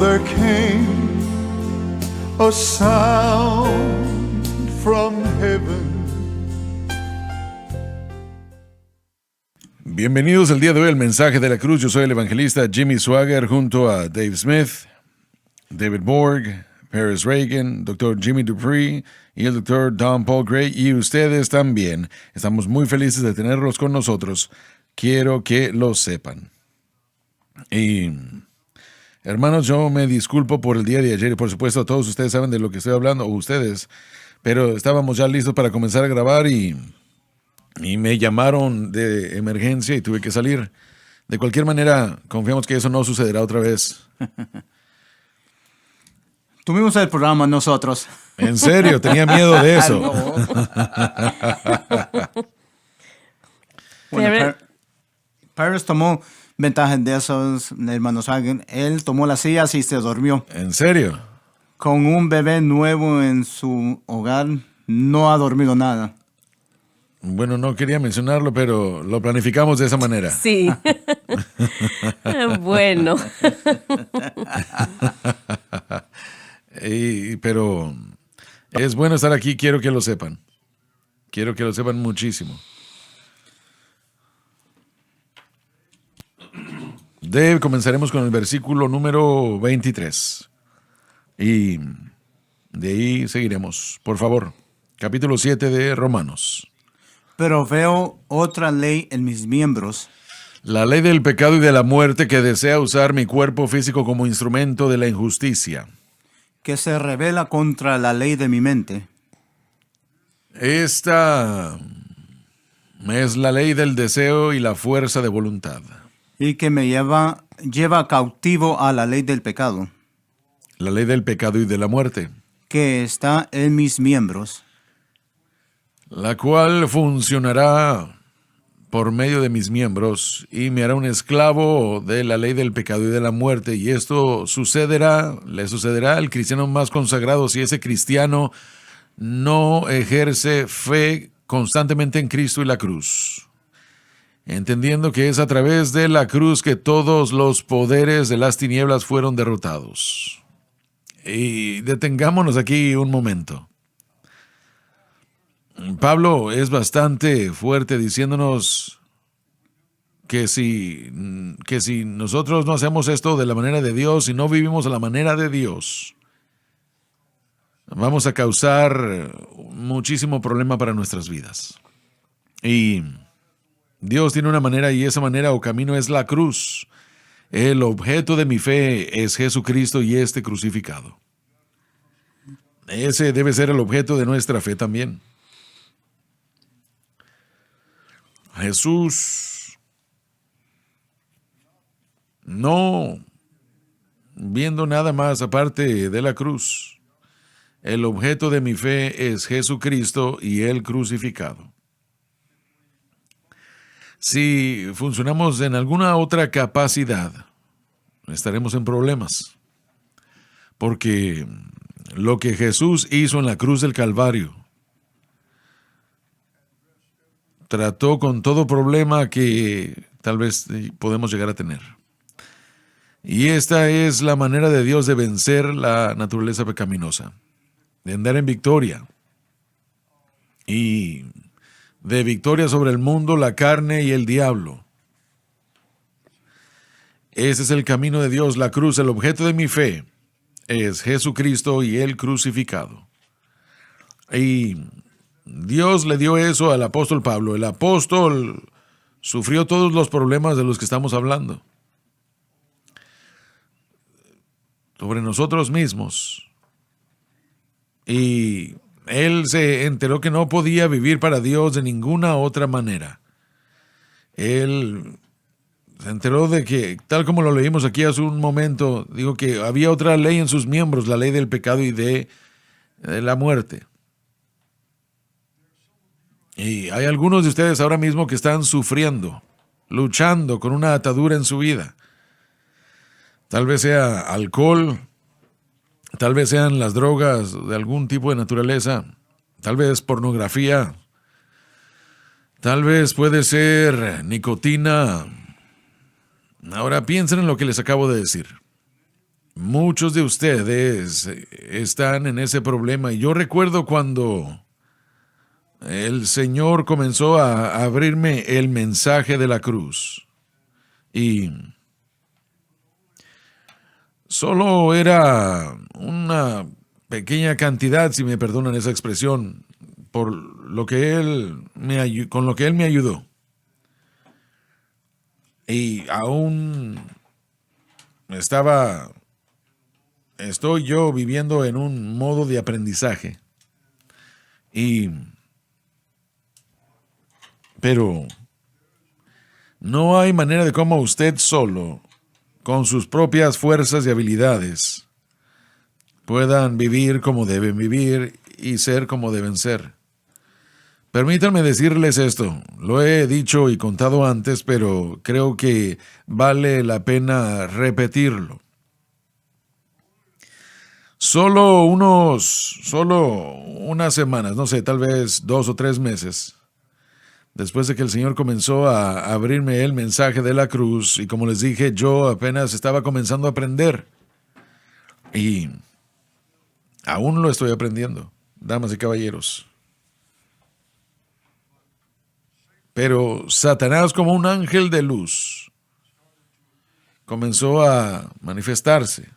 there came a sound from heaven. Bienvenidos al día de hoy al Mensaje de la Cruz. Yo soy el evangelista Jimmy Swaggart junto a Dave Smith, David Borg, Paris Reagan, Dr. Jimmy Dupree y el Dr. Don Paul Gray, y ustedes también. Estamos muy felices de tenerlos con nosotros. Quiero que lo sepan. Y hermanos, yo me disculpo por el día de ayer y por supuesto todos ustedes saben de lo que estoy hablando, o ustedes, pero estábamos ya listos para comenzar a grabar y me llamaron de emergencia y tuve que salir. De cualquier manera, confiamos que eso no sucederá otra vez. Tuvimos el programa nosotros. En serio, tenía miedo de eso. Bueno, Paris tomó ventaja de esos hermanos Hagen. Él tomó las sillas y se durmió. ¿En serio? Con un bebé nuevo en su hogar, no ha dormido nada. Bueno, no quería mencionarlo, pero lo planificamos de esa manera. Sí. Bueno. Pero es bueno estar aquí, quiero que lo sepan. Quiero que lo sepan muchísimo. Dave, comenzaremos con el versículo número 23. Y de ahí seguiremos. Por favor, capítulo 7 de Romanos. Pero veo otra ley en mis miembros. La ley del pecado y de la muerte que desea usar mi cuerpo físico como instrumento de la injusticia. Que se rebela contra la ley de mi mente. Esta es la ley del deseo y la fuerza de voluntad. Y que me lleva cautivo a la ley del pecado. La ley del pecado y de la muerte. Que está en mis miembros. La cual funcionará por medio de mis miembros y me hará un esclavo de la ley del pecado y de la muerte. Y esto le sucederá al cristiano más consagrado si ese cristiano no ejerce fe constantemente en Cristo y la cruz. Entendiendo que es a través de la cruz que todos los poderes de las tinieblas fueron derrotados. Y detengámonos aquí un momento. Pablo es bastante fuerte diciéndonos que si nosotros no hacemos esto de la manera de Dios y no vivimos a la manera de Dios, vamos a causar muchísimo problema para nuestras vidas. Y Dios tiene una manera, y esa manera o camino es la cruz. El objeto de mi fe es Jesucristo y este crucificado. Ese debe ser el objeto de nuestra fe también. Jesús, no viendo nada más aparte de la cruz, el objeto de mi fe es Jesucristo y el crucificado. Si funcionamos en alguna otra capacidad, estaremos en problemas, porque lo que Jesús hizo en la cruz del Calvario trató con todo problema que tal vez podemos llegar a tener. Y esta es la manera de Dios de vencer la naturaleza pecaminosa, de andar en victoria. Y de victoria sobre el mundo, la carne y el diablo. Ese es el camino de Dios, la cruz. El objeto de mi fe es Jesucristo y el crucificado. Y Dios le dio eso al apóstol Pablo. El apóstol sufrió todos los problemas de los que estamos hablando. Sobre nosotros mismos. Y él se enteró que no podía vivir para Dios de ninguna otra manera. Él se enteró de que, tal como lo leímos aquí hace un momento, dijo que había otra ley en sus miembros, la ley del pecado y de la muerte. Y hay algunos de ustedes ahora mismo que están sufriendo, luchando con una atadura en su vida. Tal vez sea alcohol, tal vez sean las drogas de algún tipo de naturaleza, tal vez pornografía, tal vez puede ser nicotina. Ahora piensen en lo que les acabo de decir. muchos de ustedes están en ese problema. Y yo recuerdo cuando el Señor comenzó a abrirme el mensaje de la cruz. Y solo era una pequeña cantidad, si me perdonan esa expresión, por lo que con lo que Él me ayudó. Y aún estoy yo viviendo en un modo de aprendizaje. Pero no hay manera de cómo usted solo, con sus propias fuerzas y habilidades, puedan vivir como deben vivir y ser como deben ser. Permítanme decirles esto, lo he dicho y contado antes, pero creo que vale la pena repetirlo. Solo unas semanas, no sé, tal vez 2 o 3 meses, después de que el Señor comenzó a abrirme el mensaje de la cruz, y como les dije, yo apenas estaba comenzando a aprender, y aún lo estoy aprendiendo, damas y caballeros. Pero Satanás, como un ángel de luz, comenzó a manifestarse,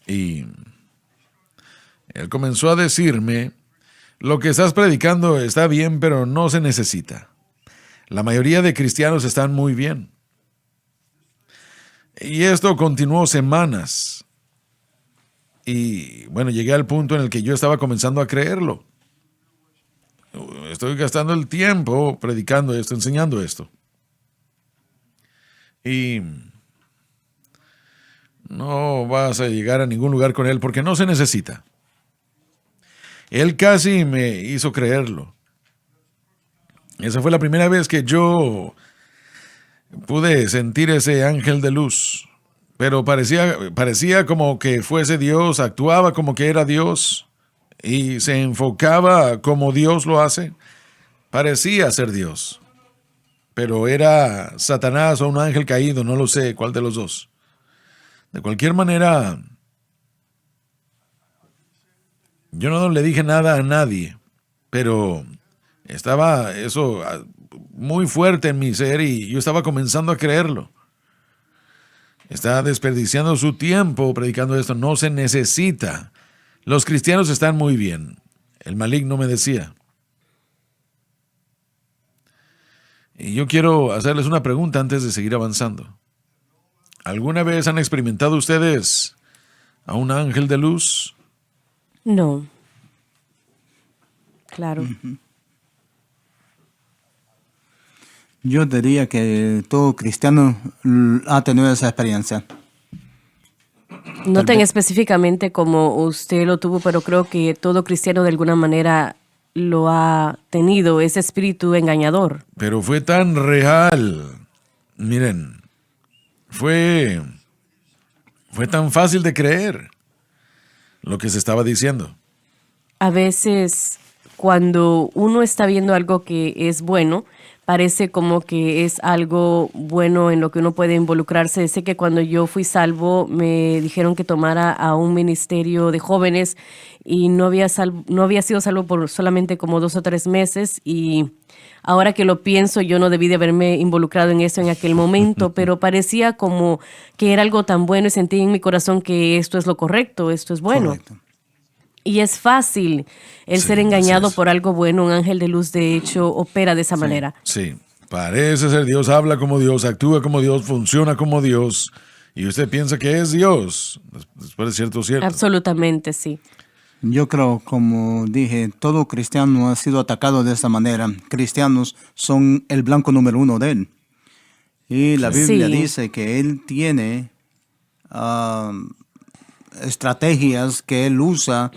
y él comenzó a decirme: lo que estás predicando está bien, pero no se necesita. La mayoría de cristianos están muy bien. Y esto continuó semanas. Y bueno, llegué al punto en el que yo estaba comenzando a creerlo. Estoy gastando el tiempo predicando esto, enseñando esto. Y no vas a llegar a ningún lugar con él porque no se necesita. Él casi me hizo creerlo. Esa fue la primera vez que yo pude sentir ese ángel de luz. Pero parecía como que fuese Dios, actuaba como que era Dios y se enfocaba como Dios lo hace. Parecía ser Dios, pero era Satanás o un ángel caído, no lo sé cuál de los dos. De cualquier manera, yo no le dije nada a nadie, pero estaba eso muy fuerte en mi ser y yo estaba comenzando a creerlo. Está desperdiciando su tiempo predicando esto. No se necesita. Los cristianos están muy bien. El maligno me decía. Y yo quiero hacerles una pregunta antes de seguir avanzando. ¿Alguna vez han experimentado ustedes a un ángel de luz? No. Claro. Yo diría que todo cristiano ha tenido esa experiencia. No tan específicamente como usted lo tuvo, pero creo que todo cristiano de alguna manera lo ha tenido, ese espíritu engañador. Pero fue tan real. Miren, fue tan fácil de creer lo que se estaba diciendo. A veces, cuando uno está viendo algo que es bueno, parece como que es algo bueno en lo que uno puede involucrarse. Sé que cuando yo fui salvo, me dijeron que tomara a un ministerio de jóvenes y no había sido salvo por solamente como 2 o 3 meses. Y ahora que lo pienso, yo no debí de haberme involucrado en eso en aquel momento, pero parecía como que era algo tan bueno y sentí en mi corazón que esto es lo correcto, esto es bueno. Correcto. Y es fácil el ser engañado por algo bueno. Un ángel de luz, de hecho, opera de esa manera. Sí, parece ser Dios, habla como Dios, actúa como Dios, funciona como Dios. Y usted piensa que es Dios. Después de cierto. Absolutamente, sí. Yo creo, como dije, todo cristiano ha sido atacado de esta manera. Cristianos son el blanco número 1 de él. Y la Biblia dice que él tiene estrategias que él usa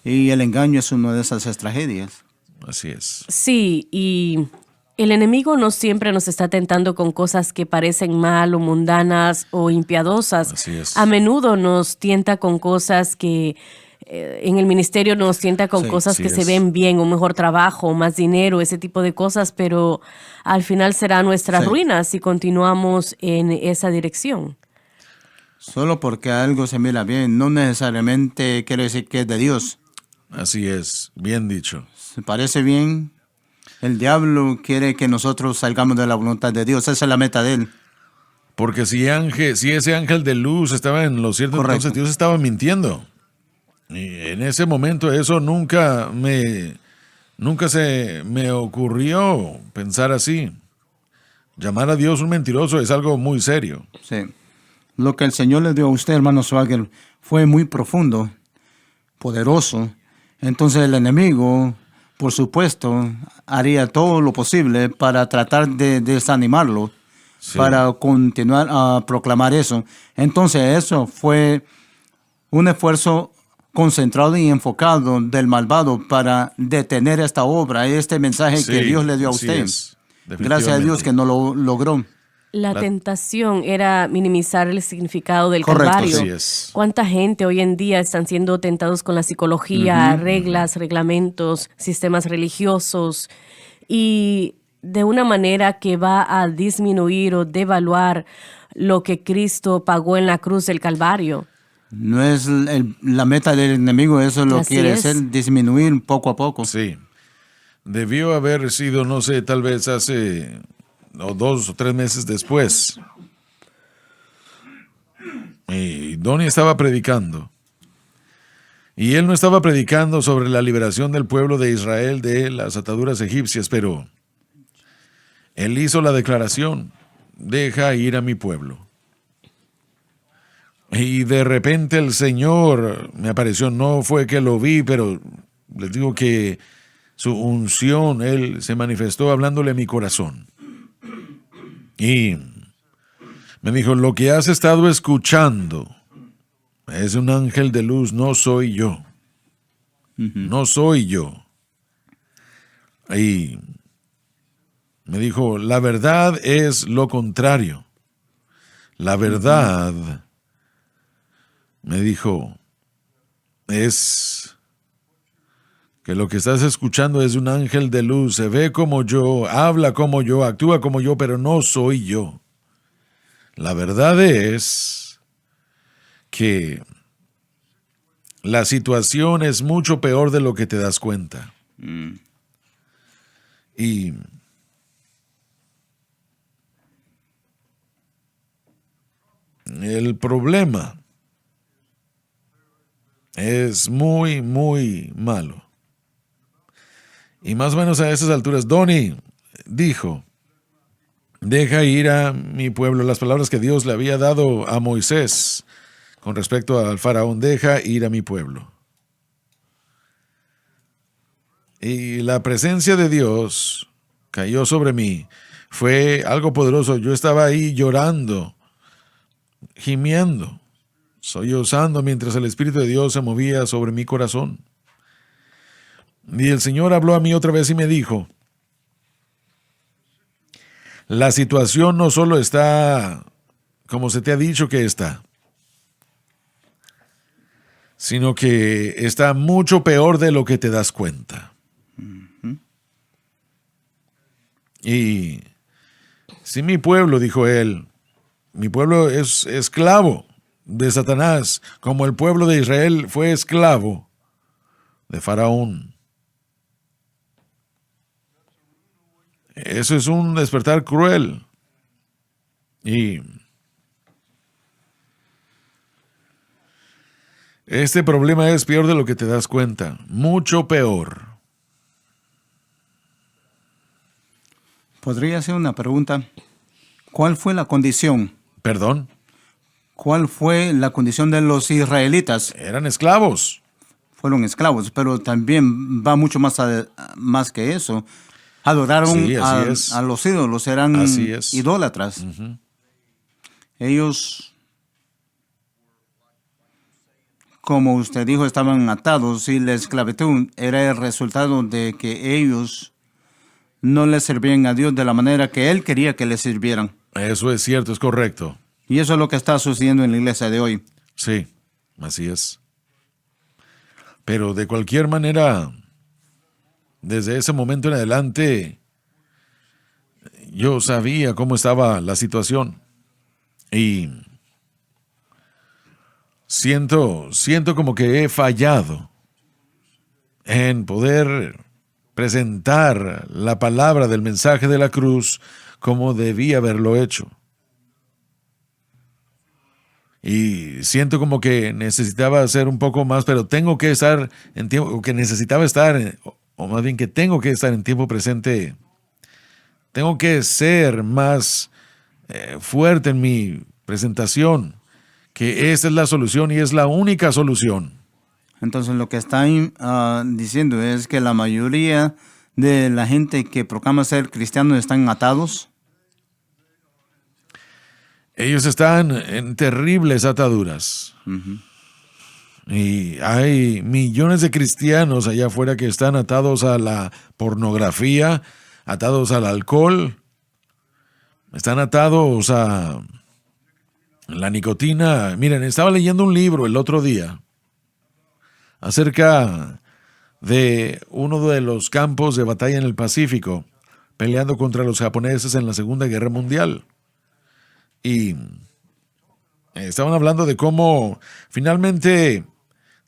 y el engaño es una de esas estrategias. Así es. Sí, y el enemigo no siempre nos está tentando con cosas que parecen mal o mundanas o impiadosas. Así es. A menudo nos tienta con cosas que en el ministerio nos tienta con cosas que se ven bien, un mejor trabajo, más dinero, ese tipo de cosas, pero al final será nuestra ruina si continuamos en esa dirección. Solo porque algo se mira bien, no necesariamente quiere decir que es de Dios. Así es, bien dicho. Se parece bien. El diablo quiere que nosotros salgamos de la voluntad de Dios. Esa es la meta de él. Porque si ese ángel de luz estaba en lo cierto, Correcto. entonces Dios estaba mintiendo. Y en ese momento eso nunca se me ocurrió pensar así. Llamar a Dios un mentiroso es algo muy serio. Sí. Lo que el Señor le dio a usted, hermano Swagger, fue muy profundo, poderoso. Entonces el enemigo, por supuesto, haría todo lo posible para tratar de desanimarlo, Sí. para continuar a proclamar eso. Entonces eso fue un esfuerzo concentrado y enfocado del malvado para detener esta obra, este mensaje Sí, que Dios le dio a así usted. es, Gracias a Dios definitivamente. que no lo logró. La tentación era minimizar el significado del Correcto. Calvario. Así es. ¿Cuánta gente hoy en día están siendo tentados con la psicología, reglas, reglamentos, sistemas religiosos? Y de una manera que va a disminuir o devaluar lo que Cristo pagó en la cruz del Calvario. No es la meta del enemigo, eso lo Así quiere es. hacer, disminuir poco a poco. Sí. Debió haber sido, no sé, tal vez hace 2 o 3 meses después. Y Donnie estaba predicando. Y él no estaba predicando sobre la liberación del pueblo de Israel de las ataduras egipcias, pero él hizo la declaración, deja ir a mi pueblo. Y de repente el Señor me apareció, no fue que lo vi, pero les digo que su unción, Él se manifestó hablándole a mi corazón. Y me dijo, lo que has estado escuchando es un ángel de luz, no soy yo. No soy yo. Y me dijo, la verdad es lo contrario. La verdad, me dijo, es que lo que estás escuchando es un ángel de luz, se ve como yo, habla como yo, actúa como yo, pero no soy yo. La verdad es que la situación es mucho peor de lo que te das cuenta. Y el problema es muy, muy malo. Y más o menos a esas alturas, Donnie dijo, deja ir a mi pueblo, las palabras que Dios le había dado a Moisés con respecto al faraón, deja ir a mi pueblo. Y la presencia de Dios cayó sobre mí, fue algo poderoso, yo estaba ahí llorando, gimiendo, sollozando mientras el Espíritu de Dios se movía sobre mi corazón. Y el Señor habló a mí otra vez y me dijo, la situación no solo está como se te ha dicho que está, sino que está mucho peor de lo que te das cuenta. Y si mi pueblo, dijo él, mi pueblo es esclavo de Satanás, como el pueblo de Israel fue esclavo de Faraón. Eso es un despertar cruel. Y este problema es peor de lo que te das cuenta, mucho peor. Podría ser una pregunta. ¿Cuál fue la condición? ¿Perdón? ¿Cuál fue la condición de los israelitas? Eran esclavos. Fueron esclavos, pero también va mucho más que eso. Adoraron Sí, así es. a los ídolos, eran Así es. idólatras. Ellos, como usted dijo, estaban atados y la esclavitud era el resultado de que ellos no le servían a Dios de la manera que Él quería que le sirvieran. Eso es cierto, es correcto. Y eso es lo que está sucediendo en la iglesia de hoy. Sí, así es. Pero de cualquier manera, desde ese momento en adelante, yo sabía cómo estaba la situación. Y siento como que he fallado en poder presentar la palabra del mensaje de la cruz como debía haberlo hecho. Y siento como que necesitaba hacer un poco más, pero tengo que estar en tiempo, o que necesitaba estar, o más bien que tengo que estar en tiempo presente. Tengo que ser más fuerte en mi presentación, que esta es la solución y es la única solución. Entonces lo que están diciendo es que la mayoría de la gente que proclama ser cristiano están atados. Ellos están en terribles ataduras. Y hay millones de cristianos allá afuera que están atados a la pornografía, atados al alcohol, están atados a la nicotina. Miren, estaba leyendo un libro el otro día acerca de uno de los campos de batalla en el Pacífico, peleando contra los japoneses en la Segunda Guerra Mundial. Y estaban hablando de cómo finalmente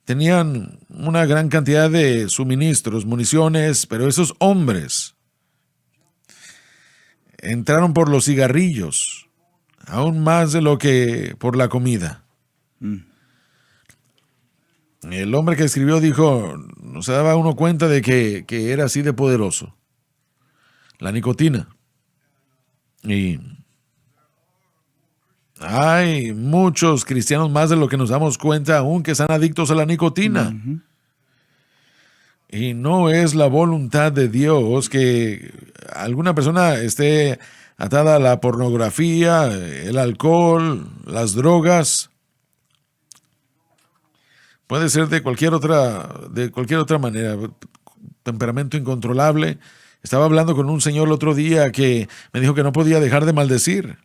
tenían una gran cantidad de suministros, municiones, pero esos hombres entraron por los cigarrillos, aún más de lo que por la comida. El hombre que escribió dijo, no se daba uno cuenta de que era así de poderoso. La nicotina. Y hay muchos cristianos más de lo que nos damos cuenta aún que están adictos a la nicotina. Y no es la voluntad de Dios que alguna persona esté atada a la pornografía, el alcohol, las drogas. Puede ser de cualquier otra manera, temperamento incontrolable. Estaba hablando con un señor el otro día que me dijo que no podía dejar de maldecir.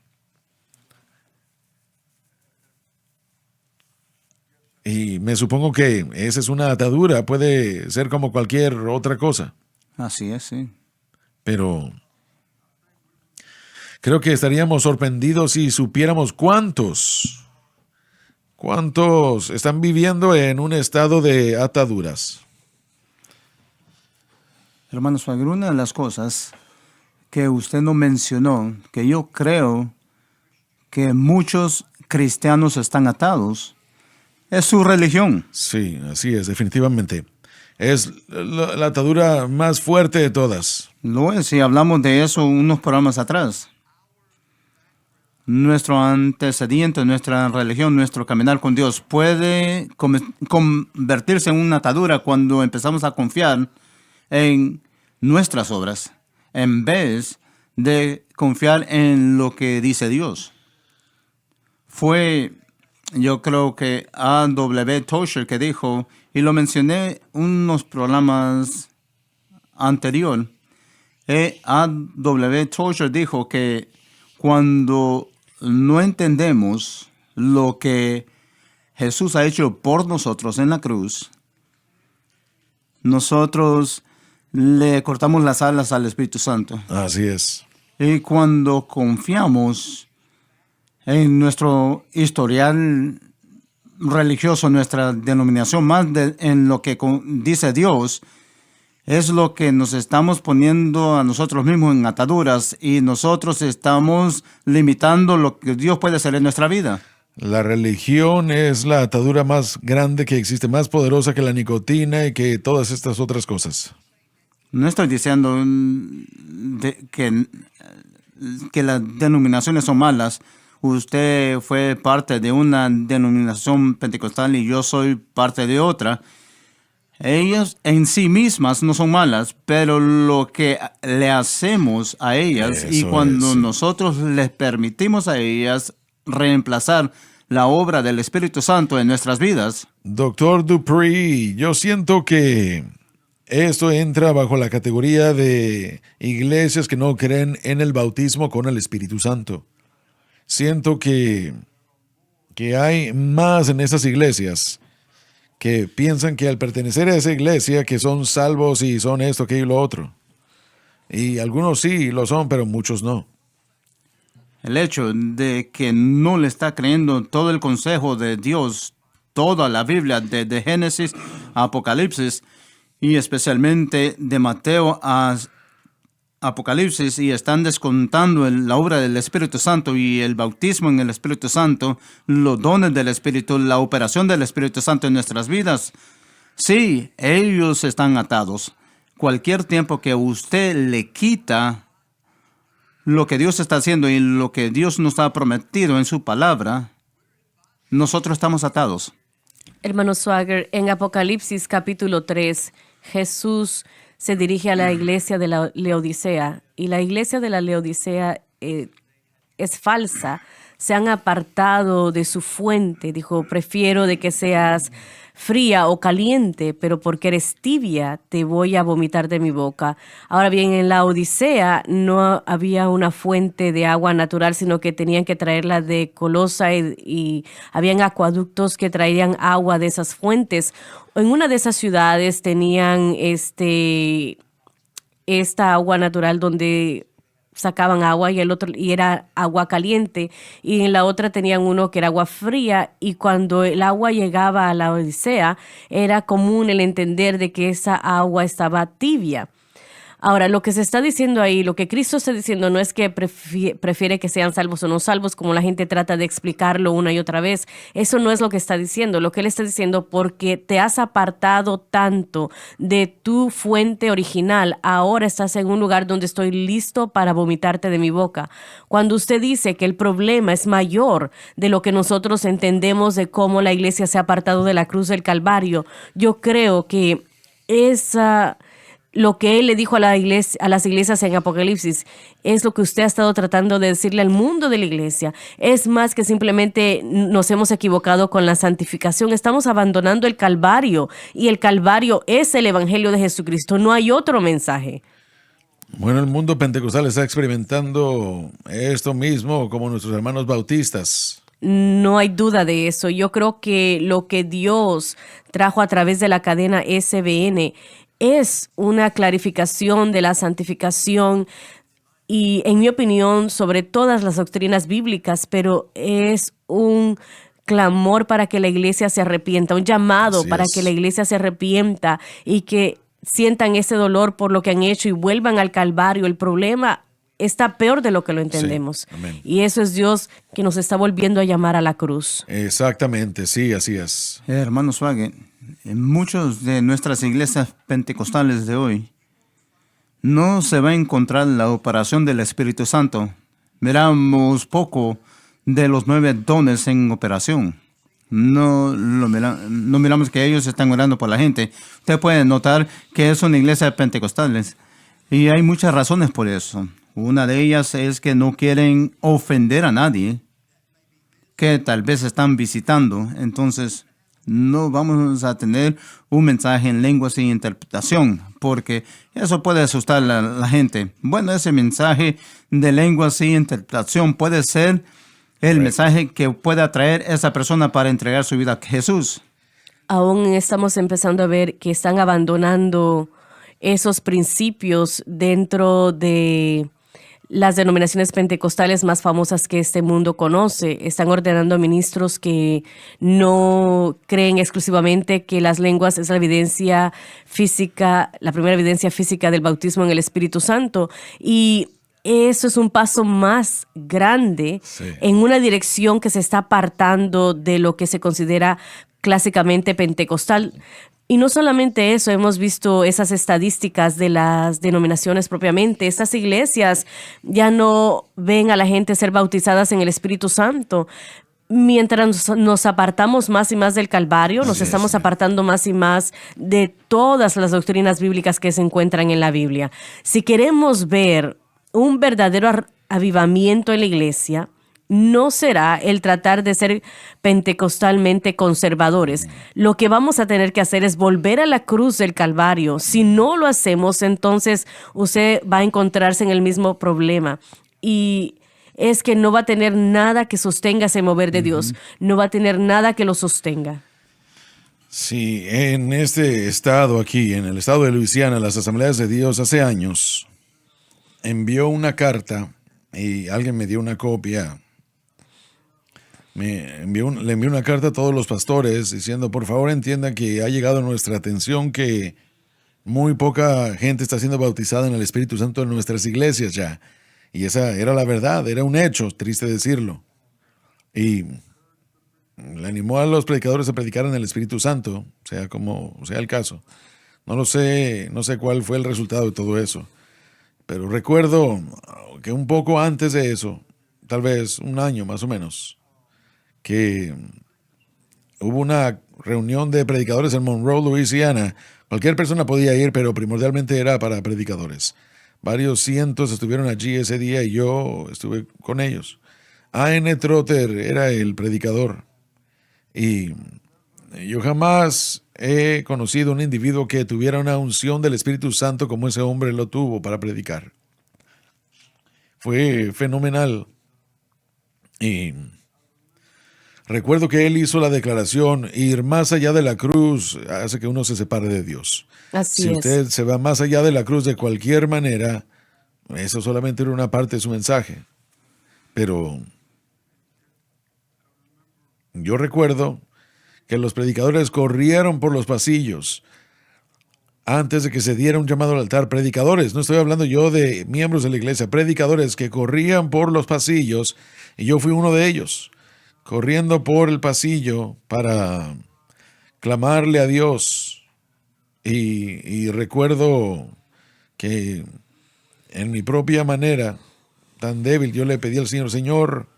Y me supongo que esa es una atadura, puede ser como cualquier otra cosa. Así es, sí. Pero creo que estaríamos sorprendidos si supiéramos cuántos están viviendo en un estado de ataduras. Hermano Swagger, una de las cosas que usted no mencionó, que yo creo que muchos cristianos están atados, es su religión. Sí, así es, definitivamente. Es la atadura más fuerte de todas. Lo es, y hablamos de eso unos programas atrás. Nuestro antecedente, nuestra religión, nuestro caminar con Dios puede convertirse en una atadura cuando empezamos a confiar en nuestras obras en vez de confiar en lo que dice Dios. Yo creo que A.W. Tozer que dijo, y lo mencioné unos programas anterior, A.W. Tozer dijo que cuando no entendemos lo que Jesús ha hecho por nosotros en la cruz, nosotros le cortamos las alas al Espíritu Santo. Así es. Y cuando confiamos en nuestro historial religioso, nuestra denominación, más en lo que dice Dios, es lo que nos estamos poniendo a nosotros mismos en ataduras y nosotros estamos limitando lo que Dios puede hacer en nuestra vida. La religión es la atadura más grande que existe, más poderosa que la nicotina y que todas estas otras cosas. No estoy diciendo que las denominaciones son malas. Usted fue parte de una denominación pentecostal y yo soy parte de otra. Ellas en sí mismas no son malas, pero lo que le hacemos a ellas Eso y cuando es. nosotros les permitimos a ellas reemplazar la obra del Espíritu Santo en nuestras vidas. Doctor Dupree, yo siento que esto entra bajo la categoría de iglesias que no creen en el bautismo con el Espíritu Santo. Siento que hay más en esas iglesias que piensan que al pertenecer a esa iglesia que son salvos y son esto, aquello y lo otro. Y algunos sí lo son, pero muchos no. El hecho de que no le está creyendo todo el consejo de Dios toda la Biblia, de Génesis a Apocalipsis, y especialmente de Mateo a Apocalipsis, y están descontando la obra del Espíritu Santo y el bautismo en el Espíritu Santo, los dones del Espíritu, la operación del Espíritu Santo en nuestras vidas. Sí, ellos están atados. Cualquier tiempo que usted le quita lo que Dios está haciendo y lo que Dios nos ha prometido en su palabra, nosotros estamos atados. Hermano Swagger, en Apocalipsis capítulo 3, Jesús se dirige a la iglesia de la Laodicea, y la iglesia de la Laodicea es falsa. Se han apartado de su fuente. Dijo, prefiero de que seas fría o caliente, pero porque eres tibia, te voy a vomitar de mi boca. Ahora bien, en la Odisea no había una fuente de agua natural, sino que tenían que traerla de Colosa, y habían acueductos que traían agua de esas fuentes. En una de esas ciudades tenían esta agua natural donde sacaban agua, y era agua caliente, y en la otra tenían uno que era agua fría, y cuando el agua llegaba a la Odisea era común el entender de que esa agua estaba tibia. Ahora, lo que se está diciendo ahí, lo que Cristo está diciendo, no es que prefiere que sean salvos o no salvos, como la gente trata de explicarlo una y otra vez. Eso no es lo que está diciendo. Lo que Él está diciendo, porque te has apartado tanto de tu fuente original, ahora estás en un lugar donde estoy listo para vomitarte de mi boca. Cuando usted dice que el problema es mayor de lo que nosotros entendemos de cómo la iglesia se ha apartado de la cruz del Calvario, yo creo que lo que Él le dijo a las iglesias en Apocalipsis es lo que usted ha estado tratando de decirle al mundo de la iglesia. Es más que simplemente nos hemos equivocado con la santificación. Estamos abandonando el Calvario, y el Calvario es el Evangelio de Jesucristo. No hay otro mensaje. Bueno, el mundo pentecostal está experimentando esto mismo como nuestros hermanos bautistas. No hay duda de eso. Yo creo que lo que Dios trajo a través de la cadena SBN es una clarificación de la santificación y, en mi opinión, sobre todas las doctrinas bíblicas, pero es un clamor para que la iglesia se arrepienta, un llamado Así para es. que la iglesia se arrepienta y que sientan ese dolor por lo que han hecho y vuelvan al Calvario. El problema está peor de lo que lo entendemos. Sí, amén. Y eso es Dios que nos está volviendo a llamar a la cruz. Exactamente, sí, así es. Hermano Swagger, en muchas de nuestras iglesias pentecostales de hoy no se va a encontrar la operación del Espíritu Santo. Miramos poco de los 9 dones en operación. No miramos que ellos están orando por la gente. Usted puede notar que es una iglesia de pentecostales, y hay muchas razones por eso. Una de ellas es que no quieren ofender a nadie que tal vez están visitando. Entonces, no vamos a tener un mensaje en lengua sin interpretación, porque eso puede asustar a la gente. Bueno, ese mensaje de lengua sin interpretación puede ser el mensaje que puede atraer a esa persona para entregar su vida a Jesús. Aún estamos empezando a ver que están abandonando esos principios dentro de las denominaciones pentecostales más famosas que este mundo conoce. Están ordenando ministros que no creen exclusivamente que las lenguas es la evidencia física, la primera evidencia física del bautismo en el Espíritu Santo. Y eso es un paso más grande en una dirección que se está apartando de lo que se considera clásicamente pentecostal. Y no solamente eso, hemos visto esas estadísticas de las denominaciones propiamente. Estas iglesias ya no ven a la gente ser bautizadas en el Espíritu Santo. Mientras nos apartamos más y más del Calvario, nos estamos apartando más y más de todas las doctrinas bíblicas que se encuentran en la Biblia. Si queremos ver un verdadero avivamiento en la iglesia, no será el tratar de ser pentecostalmente conservadores. Lo que vamos a tener que hacer es volver a la cruz del Calvario. Si no lo hacemos, entonces usted va a encontrarse en el mismo problema. Y es que no va a tener nada que sostenga ese mover de Dios. No va a tener nada que lo sostenga. Sí, en este estado aquí, en el estado de Luisiana, las Asambleas de Dios hace años envió una carta y alguien me dio una copia le envió una carta a todos los pastores diciendo, por favor entiendan que ha llegado a nuestra atención que muy poca gente está siendo bautizada en el Espíritu Santo en nuestras iglesias ya. Y esa era la verdad, era un hecho, triste decirlo. Y le animó a los predicadores a predicar en el Espíritu Santo, sea como sea el caso. No sé cuál fue el resultado de todo eso. Pero recuerdo que un poco antes de eso, tal vez un año más o menos, que hubo una reunión de predicadores en Monroe, Louisiana. Cualquier persona podía ir, pero primordialmente era para predicadores. Varios cientos estuvieron allí ese día y yo estuve con ellos. A.N. Trotter era el predicador. Y yo jamás he conocido un individuo que tuviera una unción del Espíritu Santo como ese hombre lo tuvo para predicar. Fue fenomenal. Y recuerdo que él hizo la declaración, ir más allá de la cruz hace que uno se separe de Dios. Así Si es. usted se va más allá de la cruz de cualquier manera, eso solamente era una parte de su mensaje. Pero yo recuerdo que los predicadores corrieron por los pasillos antes de que se diera un llamado al altar. Predicadores, no estoy hablando yo de miembros de la iglesia, predicadores que corrían por los pasillos, y yo fui uno de ellos, corriendo por el pasillo para clamarle a Dios. Y recuerdo que en mi propia manera, tan débil, yo le pedí al Señor, Señor,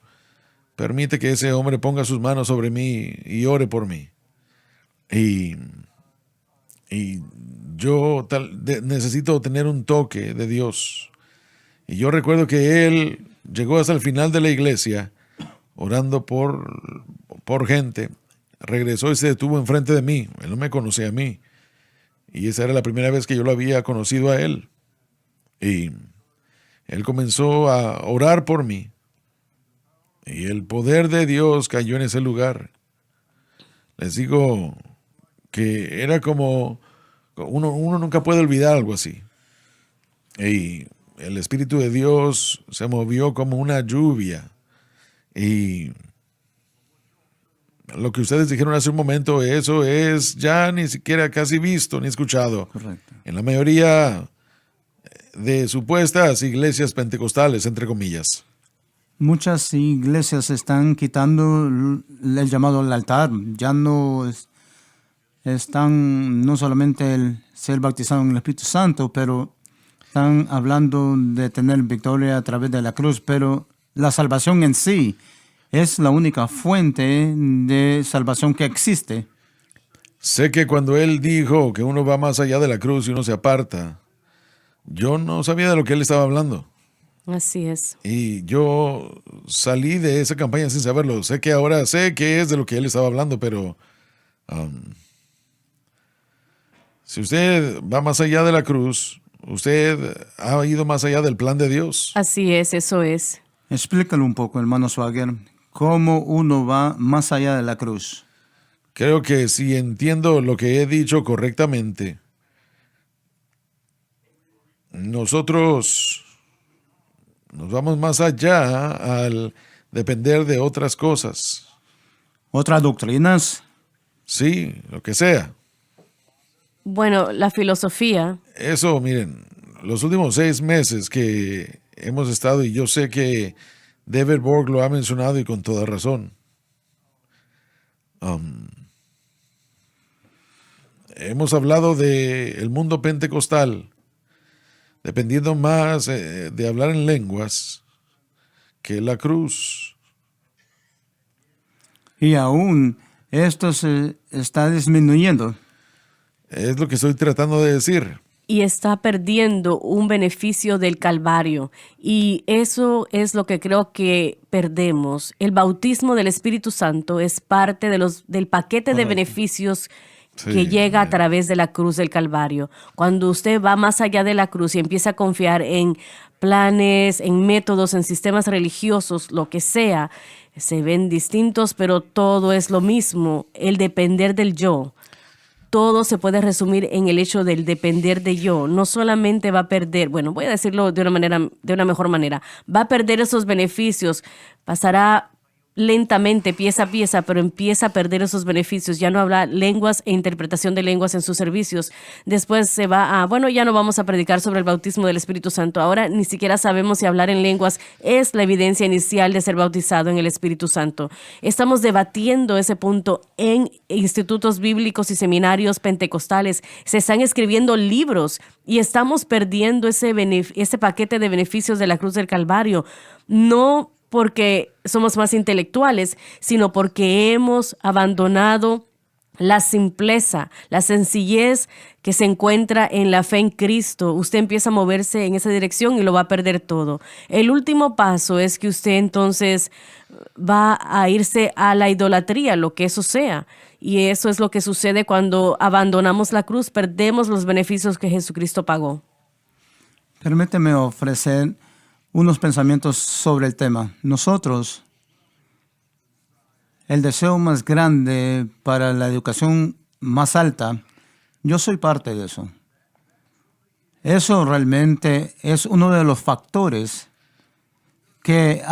permite que ese hombre ponga sus manos sobre mí y ore por mí. Y yo necesito tener un toque de Dios. Y yo recuerdo que él llegó hasta el final de la iglesia orando por gente. Regresó y se detuvo enfrente de mí. Él no me conocía a mí. Y esa era la primera vez que yo lo había conocido a él. Y él comenzó a orar por mí. Y el poder de Dios cayó en ese lugar. Les digo que era como, uno nunca puede olvidar algo así. Y el Espíritu de Dios se movió como una lluvia. Y lo que ustedes dijeron hace un momento, eso es ya ni siquiera casi visto ni escuchado. Correcto. En la mayoría de supuestas iglesias pentecostales, entre comillas. Muchas iglesias están quitando el llamado al altar. Ya no están no solamente el ser bautizado en el Espíritu Santo, pero están hablando de tener victoria a través de la cruz. Pero la salvación en sí es la única fuente de salvación que existe. Sé que cuando él dijo que uno va más allá de la cruz y uno se aparta, yo no sabía de lo que él estaba hablando. Así es. Y yo salí de esa campaña sin saberlo. Sé que ahora sé que es de lo que él estaba hablando, pero si usted va más allá de la cruz, usted ha ido más allá del plan de Dios. Así es, eso es. Explícalo un poco, hermano Swagger, cómo uno va más allá de la cruz. Creo que si entiendo lo que he dicho correctamente, nosotros nos vamos más allá al depender de otras cosas. Otras doctrinas. Sí, lo que sea. Bueno, la filosofía. Eso, miren, los últimos 6 meses que hemos estado, y yo sé que David Borg lo ha mencionado y con toda razón. Hemos hablado del mundo pentecostal, dependiendo más de hablar en lenguas que la cruz. Y aún esto se está disminuyendo. Es lo que estoy tratando de decir. Y está perdiendo un beneficio del Calvario. Y eso es lo que creo que perdemos. El bautismo del Espíritu Santo es parte del paquete de beneficios Sí, que llega a través de la cruz del Calvario. Cuando usted va más allá de la cruz y empieza a confiar en planes, en métodos, en sistemas religiosos, lo que sea, se ven distintos, pero todo es lo mismo. El depender del yo. Todo se puede resumir en el hecho del depender de yo. No solamente va a perder, bueno, voy a decirlo de una mejor manera, va a perder esos beneficios, pasará lentamente, pieza a pieza, pero empieza a perder esos beneficios. Ya no habla lenguas e interpretación de lenguas en sus servicios. Después se va a, bueno, ya no vamos a predicar sobre el bautismo del Espíritu Santo. Ahora ni siquiera sabemos si hablar en lenguas es la evidencia inicial de ser bautizado en el Espíritu Santo. Estamos debatiendo ese punto en institutos bíblicos y seminarios pentecostales. Se están escribiendo libros y estamos perdiendo ese paquete de beneficios de la cruz del Calvario. No porque somos más intelectuales, sino porque hemos abandonado la simpleza, la sencillez que se encuentra en la fe en Cristo. Usted empieza a moverse en esa dirección y lo va a perder todo. El último paso es que usted entonces va a irse a la idolatría, lo que eso sea. Y eso es lo que sucede cuando abandonamos la cruz, perdemos los beneficios que Jesucristo pagó. Permíteme ofrecer unos pensamientos sobre el tema. Nosotros, el deseo más grande para la educación más alta, yo soy parte de eso. Eso realmente es uno de los factores que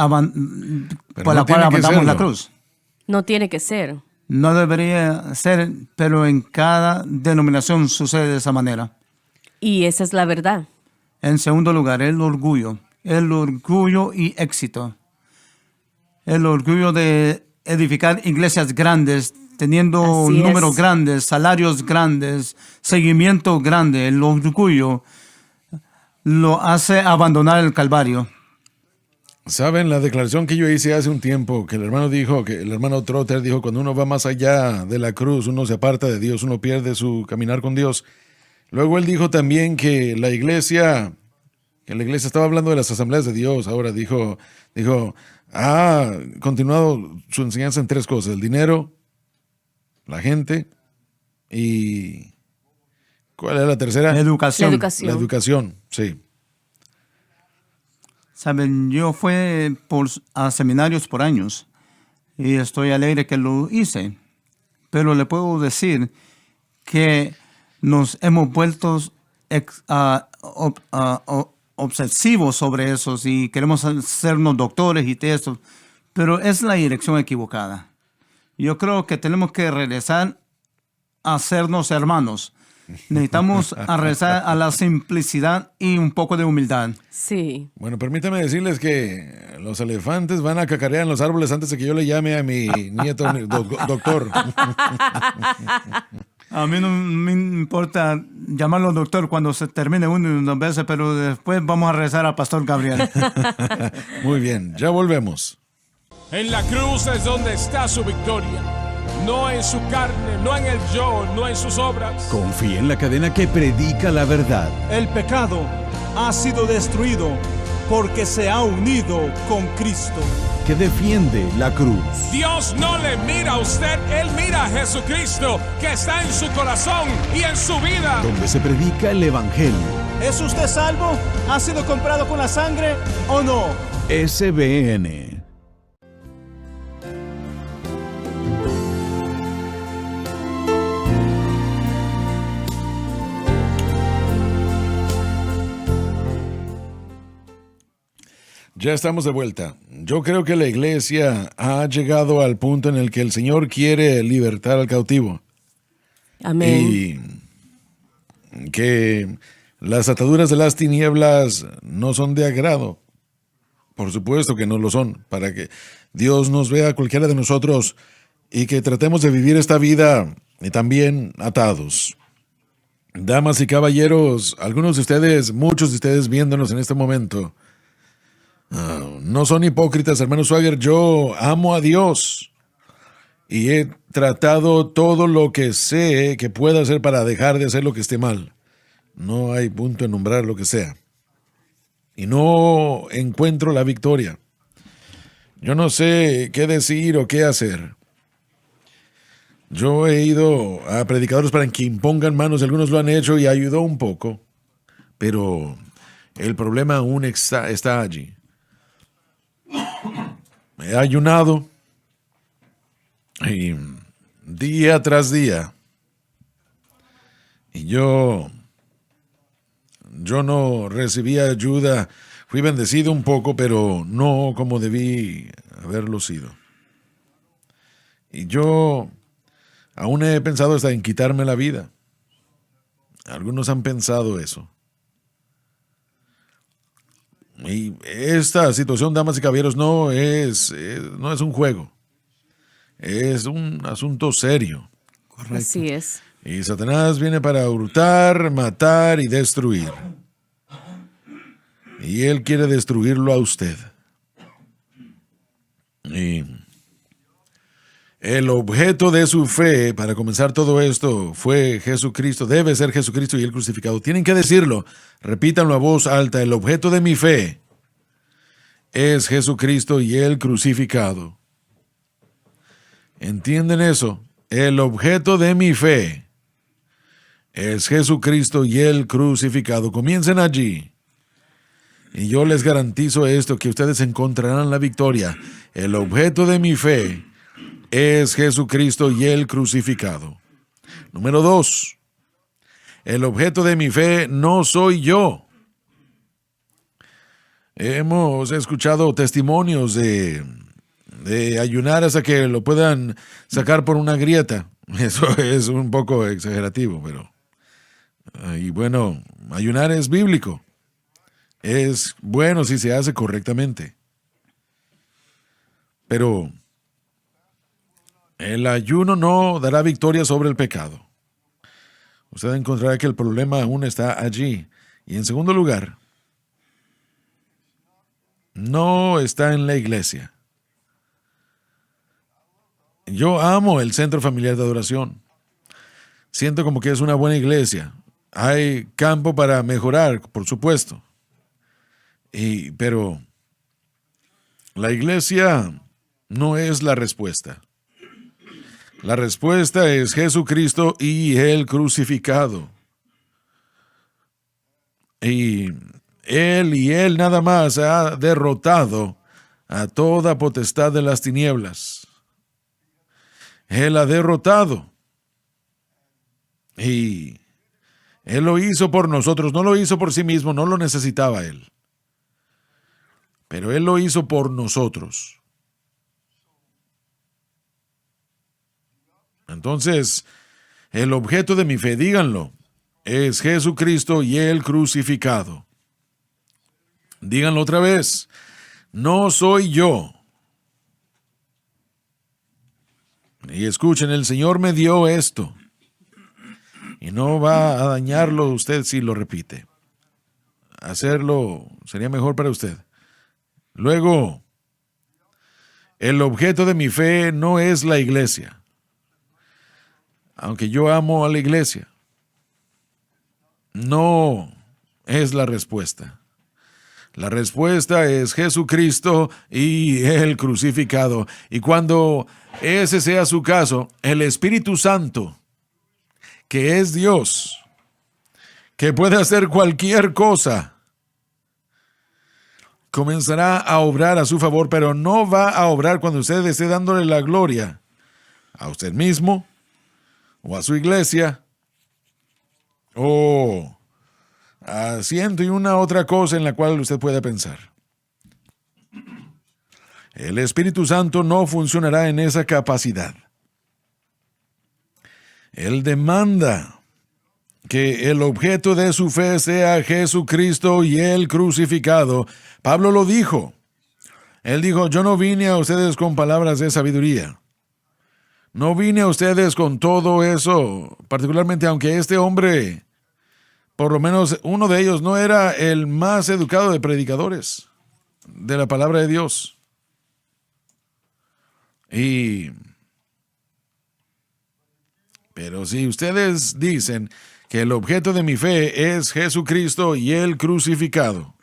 por la cual abandonamos la cruz. No tiene que ser. No debería ser, pero en cada denominación sucede de esa manera. Y esa es la verdad. En segundo lugar, el orgullo y éxito. El orgullo de edificar iglesias grandes, teniendo Así números es. grandes, salarios grandes, seguimiento grande. El orgullo lo hace abandonar el Calvario. ¿Saben la declaración que yo hice hace un tiempo? Que el hermano Trotter dijo, cuando uno va más allá de la cruz, uno se aparta de Dios, uno pierde su caminar con Dios. Luego él dijo también que la iglesia estaba hablando de las asambleas de Dios. Ahora ha continuado su enseñanza en 3 cosas: el dinero, la gente y ¿cuál es la tercera? La educación. La educación, sí. Saben, yo fui a seminarios por años y estoy alegre que lo hice, pero le puedo decir que nos hemos vuelto obsesivos sobre eso y queremos hacernos doctores y eso, pero es la dirección equivocada. Yo creo que tenemos que regresar a hacernos hermanos. Necesitamos regresar a la simplicidad y un poco de humildad. Sí. Bueno, permítame decirles que los elefantes van a cacarear en los árboles antes de que yo le llame a mi nieto doctor. A mí no me importa llamarlo doctor cuando se termine uno y 2 veces, pero después vamos a rezar al pastor Gabriel. Muy bien, ya volvemos. En la cruz es donde está su victoria. No en su carne, no en el yo, no en sus obras. Confía en la cadena que predica la verdad. El pecado ha sido destruido porque se ha unido con Cristo. Que defiende la cruz. Dios no le mira a usted, Él mira a Jesucristo que está en su corazón y en su vida. Donde se predica el evangelio. ¿Es usted salvo? ¿Ha sido comprado con la sangre o no? SBN. Ya estamos de vuelta. Yo creo que la iglesia ha llegado al punto en el que el Señor quiere libertar al cautivo. Amén. Y que las ataduras de las tinieblas no son de agrado. Por supuesto que no lo son, para que Dios nos vea a cualquiera de nosotros y que tratemos de vivir esta vida y también atados. Damas y caballeros, algunos de ustedes, muchos de ustedes viéndonos en este momento, no son hipócritas, hermano Swagger. Yo amo a Dios y he tratado todo lo que sé que pueda hacer para dejar de hacer lo que esté mal. No hay punto en nombrar lo que sea. Y no encuentro la victoria. Yo no sé qué decir o qué hacer. Yo he ido a predicadores para que impongan manos, algunos lo han hecho y ayudó un poco, pero el problema aún está allí. He ayunado y día tras día y yo no recibí ayuda. Fui bendecido un poco, pero no como debí haberlo sido. Y yo aún he pensado hasta en quitarme la vida. Algunos han pensado eso. Y esta situación, damas y caballeros, no es un juego. Es un asunto serio. Así es. Y Satanás viene para hurtar, matar y destruir. Y él quiere destruirlo a usted. Y el objeto de su fe, para comenzar todo esto, fue Jesucristo. Debe ser Jesucristo y el crucificado. Tienen que decirlo. Repítanlo a voz alta. El objeto de mi fe es Jesucristo y el crucificado. ¿Entienden eso? El objeto de mi fe es Jesucristo y el crucificado. Comiencen allí. Y yo les garantizo esto, que ustedes encontrarán la victoria. El objeto de mi fe es Jesucristo y el crucificado. Número 2. El objeto de mi fe no soy yo. Hemos escuchado testimonios de ayunar hasta que lo puedan sacar por una grieta. Eso es un poco exagerativo, pero... Y bueno, ayunar es bíblico. Es bueno si se hace correctamente. Pero el ayuno no dará victoria sobre el pecado. Usted encontrará que el problema aún está allí. Y en segundo lugar, no está en la iglesia. Yo amo el Centro Familiar de Adoración. Siento como que es una buena iglesia. Hay campo para mejorar, por supuesto. Pero la iglesia no es la respuesta. La respuesta es Jesucristo y el crucificado. Y Él nada más ha derrotado a toda potestad de las tinieblas. Él ha derrotado. Y Él lo hizo por nosotros, no lo hizo por sí mismo, no lo necesitaba Él. Pero Él lo hizo por nosotros. Entonces, el objeto de mi fe, díganlo, es Jesucristo y el crucificado. Díganlo otra vez, no soy yo. Y escuchen, el Señor me dio esto. Y no va a dañarlo usted si lo repite. Hacerlo sería mejor para usted. Luego, el objeto de mi fe no es la iglesia. Aunque yo amo a la iglesia, no es la respuesta. La respuesta es Jesucristo y el crucificado. Y cuando ese sea su caso, el Espíritu Santo, que es Dios, que puede hacer cualquier cosa, comenzará a obrar a su favor, pero no va a obrar cuando usted esté dándole la gloria a usted mismo, o a su iglesia, o a ciento y una otra cosa en la cual usted pueda pensar. El Espíritu Santo no funcionará en esa capacidad. Él demanda que el objeto de su fe sea Jesucristo y el crucificado. Pablo lo dijo. Él dijo, yo no vine a ustedes con palabras de sabiduría. No vine a ustedes con todo eso, particularmente aunque este hombre, por lo menos uno de ellos, no era el más educado de predicadores de la palabra de Dios. Pero si ustedes dicen que el objeto de mi fe es Jesucristo y el crucificado,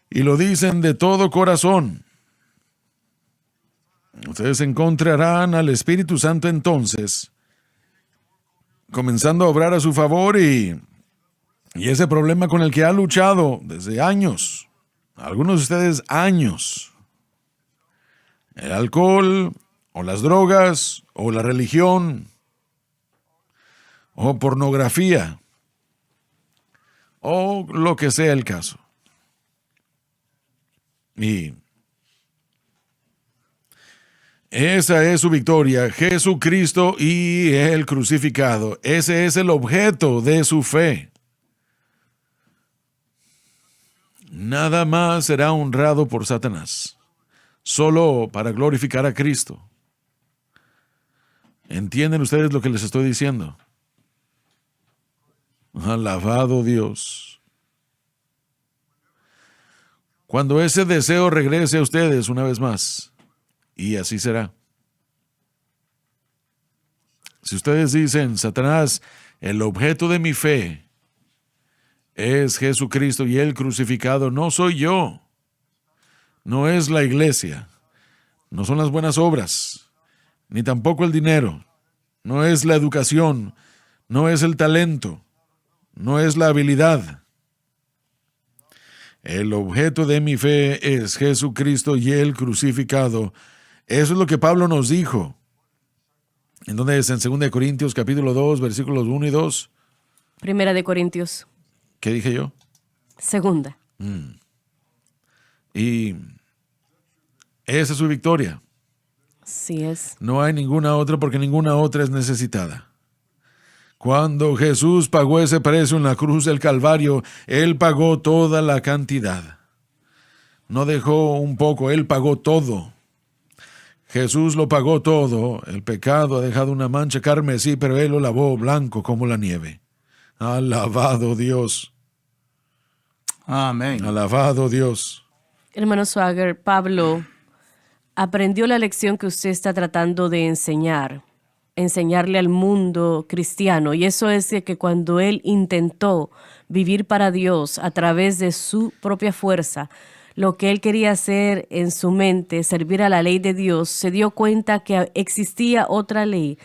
y lo dicen de todo corazón, ustedes encontrarán al Espíritu Santo entonces comenzando a obrar a su favor y ese problema con el que ha luchado desde años, algunos de ustedes años, el alcohol o las drogas o la religión o pornografía o lo que sea el caso. Y Esa es su victoria, Jesucristo y el crucificado. Ese es el objeto de su fe. Nada más será honrado por Satanás, solo para glorificar a Cristo. ¿Entienden ustedes lo que les estoy diciendo? Alabado Dios. Cuando ese deseo regrese a ustedes una vez más, y así será. Si ustedes dicen, Satanás, el objeto de mi fe es Jesucristo y el crucificado, no soy yo, no es la iglesia, no son las buenas obras, ni tampoco el dinero, no es la educación, no es el talento, no es la habilidad. El objeto de mi fe es Jesucristo y el crucificado. Eso es lo que Pablo nos dijo. ¿En dónde es? En 2 Corintios capítulo 2, versículos 1 y 2. Primera de Corintios. ¿Qué dije yo? Segunda. Y esa es su victoria. Así es. No hay ninguna otra porque ninguna otra es necesitada. Cuando Jesús pagó ese precio en la cruz del Calvario, Él pagó toda la cantidad. No dejó un poco, Él pagó todo. Jesús lo pagó todo. El pecado ha dejado una mancha carmesí, pero Él lo lavó blanco como la nieve. Alabado Dios. Amén. Alabado Dios. Hermano Swagger, Pablo aprendió la lección que usted está tratando de enseñarle al mundo cristiano, y eso es de que cuando él intentó vivir para Dios a través de su propia fuerza, lo que él quería hacer en su mente, servir a la ley de Dios, se dio cuenta que existía otra ley,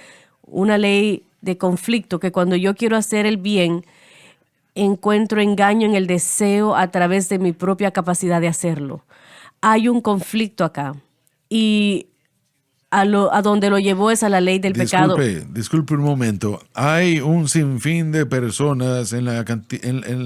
una ley de conflicto, que cuando yo quiero hacer el bien, encuentro engaño en el deseo a través de mi propia capacidad de hacerlo. Hay un conflicto acá, y a donde lo llevó es a la ley del pecado. Disculpe un momento. Hay un sinfín de personas en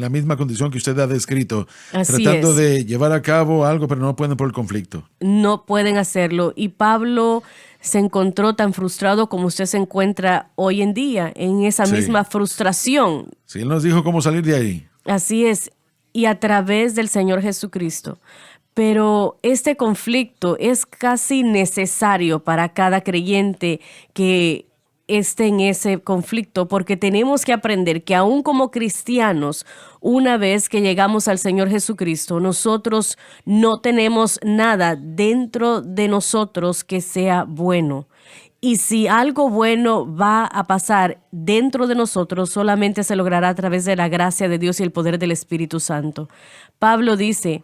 la misma condición que usted ha descrito, Así tratando es. de llevar a cabo algo, pero no pueden por el conflicto. No pueden hacerlo. Y Pablo se encontró tan frustrado como usted se encuentra hoy en día, en esa Sí. misma frustración. Sí, él nos dijo cómo salir de ahí. Así es. Y a través del Señor Jesucristo. Pero este conflicto es casi necesario para cada creyente que esté en ese conflicto, porque tenemos que aprender que aún como cristianos, una vez que llegamos al Señor Jesucristo, nosotros no tenemos nada dentro de nosotros que sea bueno. Y si algo bueno va a pasar dentro de nosotros, solamente se logrará a través de la gracia de Dios y el poder del Espíritu Santo. Pablo dice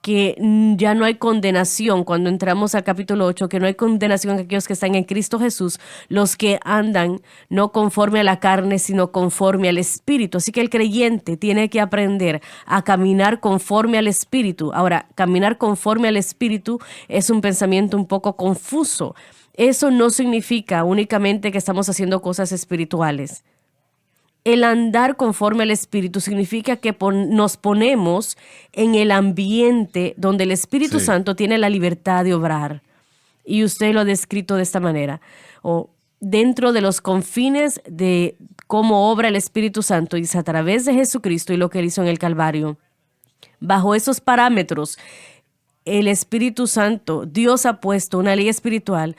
que ya no hay condenación cuando entramos al capítulo 8, que no hay condenación a aquellos que están en Cristo Jesús, los que andan no conforme a la carne, sino conforme al Espíritu. Así que el creyente tiene que aprender a caminar conforme al Espíritu. Ahora, caminar conforme al Espíritu es un pensamiento un poco confuso. Eso no significa únicamente que estamos haciendo cosas espirituales. El andar conforme al Espíritu significa que nos ponemos en el ambiente donde el Espíritu Sí. Santo tiene la libertad de obrar. Y usted lo ha descrito de esta manera. O dentro de los confines de cómo obra el Espíritu Santo, y es a través de Jesucristo y lo que él hizo en el Calvario. Bajo esos parámetros, el Espíritu Santo, Dios ha puesto una ley espiritual,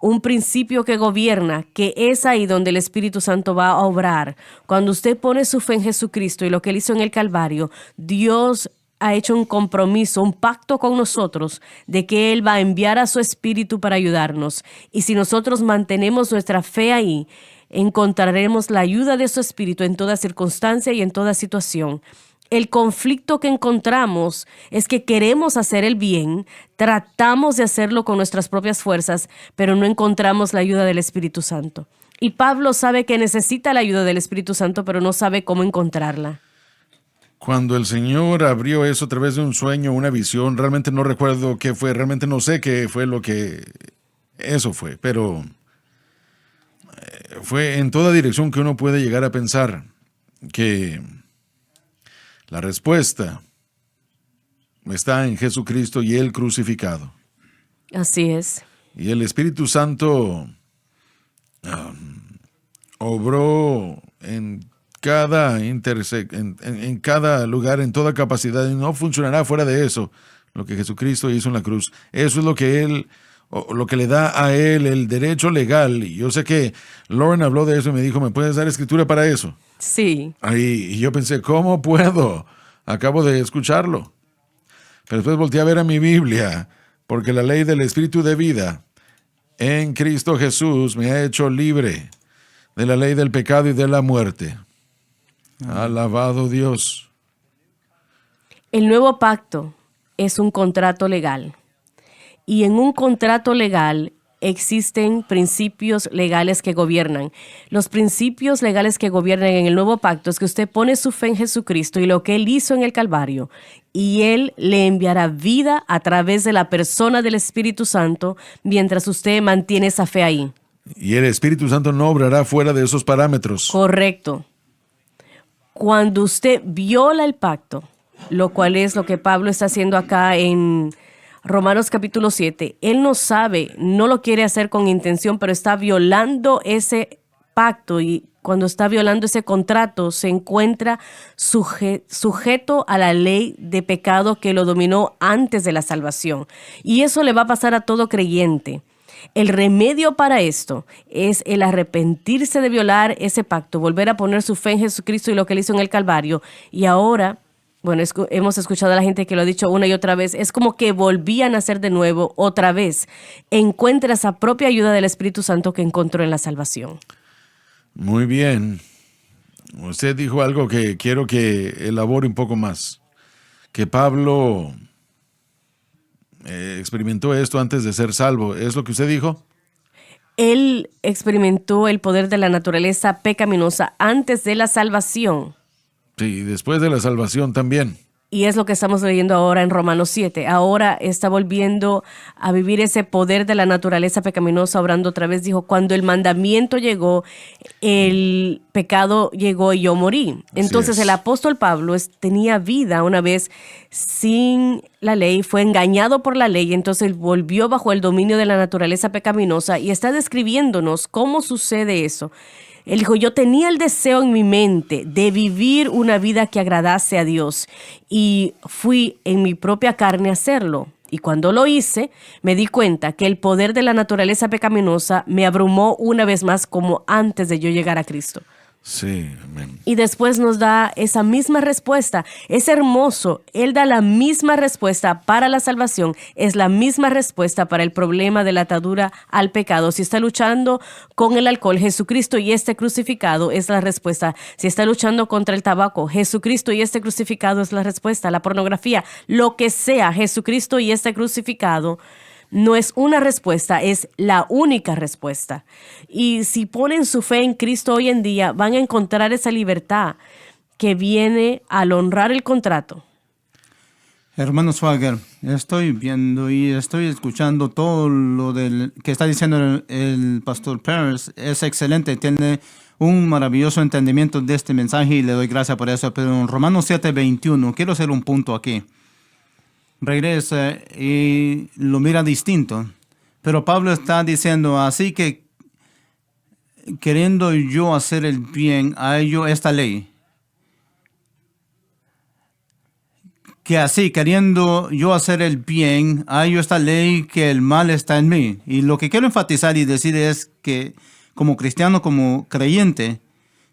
un principio que gobierna, que es ahí donde el Espíritu Santo va a obrar. Cuando usted pone su fe en Jesucristo y lo que él hizo en el Calvario, Dios ha hecho un compromiso, un pacto con nosotros de que él va a enviar a su Espíritu para ayudarnos. Y si nosotros mantenemos nuestra fe ahí, encontraremos la ayuda de su Espíritu en toda circunstancia y en toda situación. El conflicto que encontramos es que queremos hacer el bien, tratamos de hacerlo con nuestras propias fuerzas, pero no encontramos la ayuda del Espíritu Santo. Y Pablo sabe que necesita la ayuda del Espíritu Santo, pero no sabe cómo encontrarla. Cuando el Señor abrió eso a través de un sueño, una visión, realmente no recuerdo qué fue, realmente no sé qué fue lo que eso fue, pero fue en toda dirección que uno puede llegar a pensar que la respuesta está en Jesucristo y el crucificado. Así es. Y el Espíritu Santo obró en cada en cada lugar, en toda capacidad, y no funcionará fuera de eso, lo que Jesucristo hizo en la cruz. Eso es lo que lo que le da a él el derecho legal. Y yo sé que Lauren habló de eso y me dijo, ¿me puedes dar escritura para eso? Sí. Y yo pensé, ¿cómo puedo? Acabo de escucharlo. Pero después volteé a ver a mi Biblia, porque la ley del Espíritu de vida en Cristo Jesús me ha hecho libre de la ley del pecado y de la muerte. Alabado Dios. El nuevo pacto es un contrato legal. Y en un contrato legal existen principios legales que gobiernan. Los principios legales que gobiernan en el nuevo pacto es que usted pone su fe en Jesucristo y lo que Él hizo en el Calvario, y Él le enviará vida a través de la persona del Espíritu Santo mientras usted mantiene esa fe ahí. Y el Espíritu Santo no obrará fuera de esos parámetros. Correcto. Cuando usted viola el pacto, lo cual es lo que Pablo está haciendo acá en Romanos capítulo 7, él no sabe, no lo quiere hacer con intención, pero está violando ese pacto, y cuando está violando ese contrato se encuentra sujeto a la ley de pecado que lo dominó antes de la salvación. Y eso le va a pasar a todo creyente. El remedio para esto es el arrepentirse de violar ese pacto, volver a poner su fe en Jesucristo y lo que Él hizo en el Calvario. Y ahora, bueno, hemos escuchado a la gente que lo ha dicho una y otra vez, es como que volvían a nacer de nuevo otra vez. Encuentra esa propia ayuda del Espíritu Santo que encontró en la salvación. Muy bien. Usted dijo algo que quiero que elabore un poco más. Que Pablo experimentó esto antes de ser salvo. ¿Es lo que usted dijo? Él experimentó el poder de la naturaleza pecaminosa antes de la salvación. Sí, después de la salvación también. Y es lo que estamos leyendo ahora en Romanos 7. Ahora está volviendo a vivir ese poder de la naturaleza pecaminosa, obrando otra vez. Dijo, cuando el mandamiento llegó, el pecado llegó y yo morí. Entonces el apóstol Pablo tenía vida una vez sin la ley, fue engañado por la ley, entonces volvió bajo el dominio de la naturaleza pecaminosa y está describiéndonos cómo sucede eso. Él dijo, yo tenía el deseo en mi mente de vivir una vida que agradase a Dios y fui en mi propia carne a hacerlo. Y cuando lo hice, me di cuenta que el poder de la naturaleza pecaminosa me abrumó una vez más como antes de yo llegar a Cristo. Sí, amén. Y después nos da esa misma respuesta. Es hermoso. Él da la misma respuesta para la salvación. Es la misma respuesta para el problema de la atadura al pecado. Si está luchando con el alcohol, Jesucristo y este crucificado es la respuesta. Si está luchando contra el tabaco, Jesucristo y este crucificado es la respuesta. La pornografía, lo que sea, Jesucristo y este crucificado no es una respuesta, es la única respuesta. Y si ponen su fe en Cristo hoy en día, van a encontrar esa libertad que viene al honrar el contrato. Hermano Swagger, estoy viendo y estoy escuchando todo lo que está diciendo el pastor Pérez. Es excelente, tiene un maravilloso entendimiento de este mensaje y le doy gracias por eso. Pero en Romanos 7:21, quiero hacer un punto aquí. Regresa y lo mira distinto. Pero Pablo está diciendo, así que queriendo yo hacer el bien, a ello esta ley. Que así, queriendo yo hacer el bien, a ello esta ley que el mal está en mí. Y lo que quiero enfatizar y decir es que como cristiano, como creyente,